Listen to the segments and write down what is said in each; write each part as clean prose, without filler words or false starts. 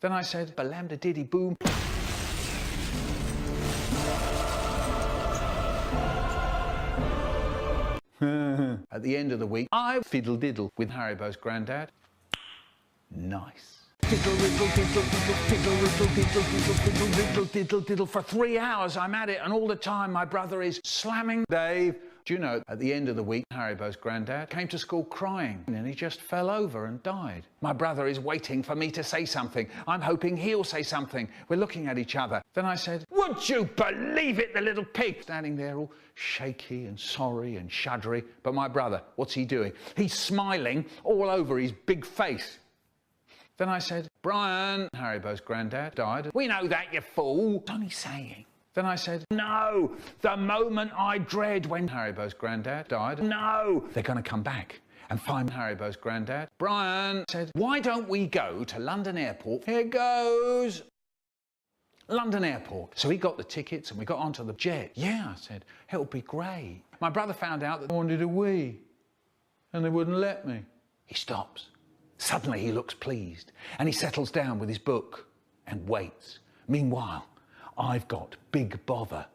Then I said, "Balamda diddy boom." At the end of the week, I fiddle-diddle with Harrybo's granddad. Nice. Diddle for 3 hours. I'm at it, and all the time my brother is slamming Dave. Do you know, at the end of the week, Harrybo's granddad came to school crying, and he just fell over and died. My brother is waiting for me to say something. I'm hoping he'll say something. We're looking at each other. Then I said, "Would you believe it, the little pig?" Standing there all shaky and sorry and shuddery. But my brother, what's he doing? He's smiling all over his big face. Then I said, "Brian," Harrybo's granddad died. "We know that, you fool." What's only saying? Then I said, "No, the moment I dread when Harrybo's granddad died. No, they're going to come back and find Harrybo's granddad." Brian said, "Why don't we go to London Airport?" Here goes. London Airport. So he got the tickets and we got onto the jet. "Yeah," I said, "it'll be great." My brother found out that I wanted a wee and they wouldn't let me. He stops. Suddenly he looks pleased and he settles down with his book and waits. Meanwhile, I've got big bother.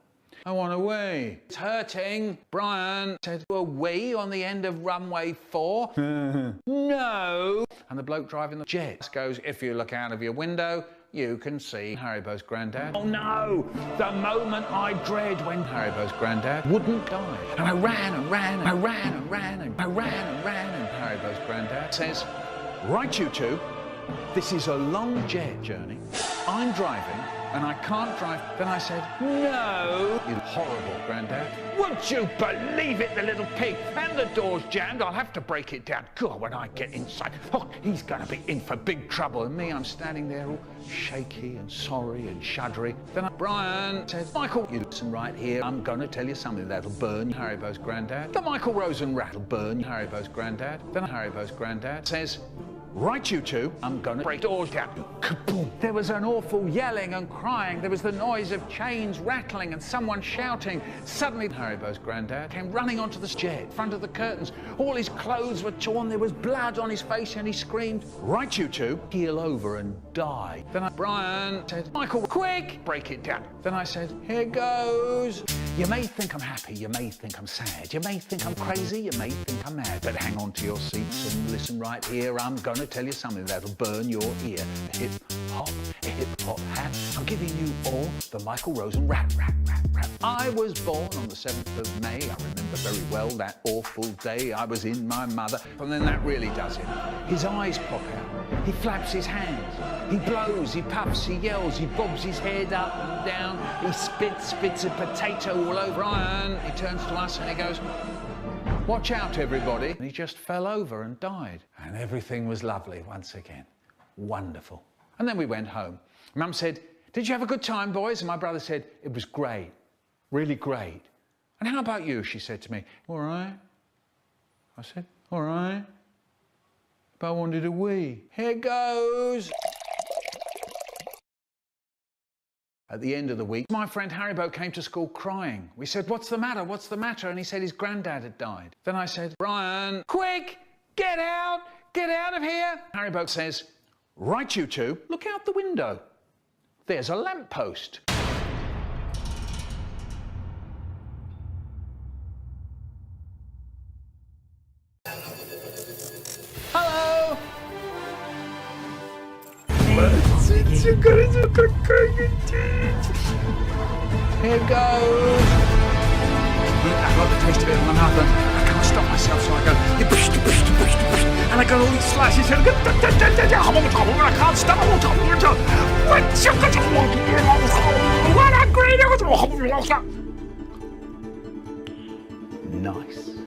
"I want a wee. It's hurting." Brian said, "A wee on the end of runway 4? No. And the bloke driving the jet goes, "If you look out of your window, you can see Harrybo's granddad." Oh no, the moment I dread when Harrybo's granddad wouldn't die. And I ran and ran and I ran and ran and I ran and ran, and Harrybo's granddad says, "Right, you two, this is a long jet journey. I'm driving and I can't drive." Then I said, "No, you horrible granddad. Would you believe it, the little pig? And the door's jammed. I'll have to break it down. God, when I get inside, oh, he's going to be in for big trouble." And me, I'm standing there all shaky and sorry and shuddery. Then Brian said, "Michael, you listen right here. I'm going to tell you something that'll burn Harrybo's granddad. The Michael Rosen rat'll burn Harrybo's granddad." Then Harrybo's granddad says, "Right, you two, I'm gonna break doors down." Kaboom! There was an awful yelling and crying. There was the noise of chains rattling and someone shouting. Suddenly, Harrybo's granddad came running onto the jet in front of the curtains. All his clothes were torn. There was blood on his face and he screamed, "Right, you two, keel over and die." Then Brian said, "Michael, quick, break it down." Then I said, "Here goes." You may think I'm happy, you may think I'm sad, you may think I'm crazy, you may think I'm mad, but hang on to your seats and listen right here. I'm gonna tell you something that'll burn your ear. Hip hop hat. I'm giving you all the Michael Rosen rap. I was born on the 7th of May. I remember very well that awful day. I was in my mother, and then that really does it. His eyes pop out. He flaps his hands. He blows, he puffs, he yells, he bobs his head up and down. He spits a potato all over. Brian, he turns to us and he goes, "Watch out, everybody." And he just fell over and died. And everything was lovely once again. Wonderful. And then we went home. Mum said, "Did you have a good time, boys?" And my brother said, "It was great. Really great." "And how about you?" she said to me. "All right." I said, "All right. But I wanted a wee." Here goes. At the end of the week, my friend Harrybo came to school crying. We said, "What's the matter? What's the matter?" And he said his granddad had died. Then I said, "Brian, quick, get out of here." Harrybo says, "Right, you two, look out the window. There's a lamppost." Hello. Here goes. I've got the taste of it in my mouth and I can't stop myself, so I go, and I got all these slashes and I can't stop. Nice.